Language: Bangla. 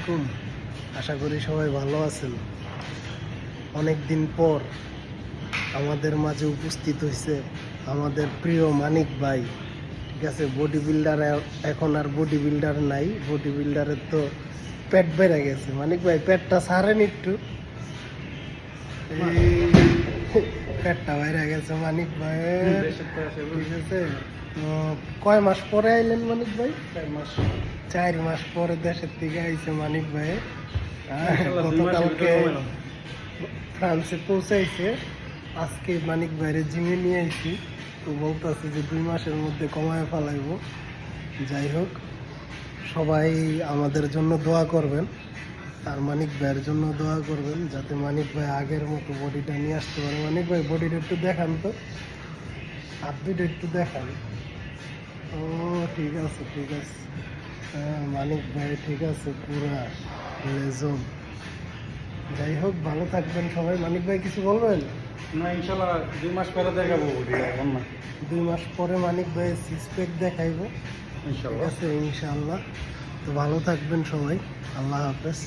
আলাইকুম। আশা করি সবাই ভালো আছেন। অনেক দিন পর আমাদের মাঝে উপস্থিত হয়েছে আমাদের প্রিয় মানিক ভাই। ঠিক আছে, বডি বিল্ডার এখন আর বডি বিল্ডার নাই। বডি বিল্ডারের তো পেট বেড়ে গেছে। মানিক ভাই পেটটা ছাড়েন একটু। এই পেটটা বাইরে গেছে মানিক ভাই। ঠিক আছে, তো কয় মাস পরে আইলেন মানিক ভাই? 4 মাস পরে দেশের থেকে আইছে মানিক ভাই। গতকালকে ফ্রান্সে পৌঁছাইছে। আজকে মানিক ভাইরে জিমে নিয়ে আইছি, তো বলতেছে যে 2 মাসের মধ্যে কমায় ফেলাইব। যাই হোক, সবাই আমাদের জন্য দোয়া করবেন, আর মানিক ভাইয়ের জন্য দোয়া করবেন যাতে মানিক ভাই আগের মতো বডিটা নিয়ে আসতে পারে। মানিক ভাই বডিটা একটু দেখান তো, হাত দুটো একটু দেখান। ও ঠিক আছে, ঠিক আছে। হ্যাঁ মানিক ভাই ঠিক আছে, পুরা লেজম। যাই হোক, ভালো থাকবেন সবাই। মানিক ভাই কিছু বলবেন? না, ইনশাল্লাহ 2 মাস পরে দেখাবো এখন না। 2 মাস পরে মানিক ভাই সিক্স প্যাক দেখাইব। ঠিক ইনশাল্লাহ। আছে ইনশাআল্লাহ। তো ভালো থাকবেন সবাই। আল্লাহ হাফেজ।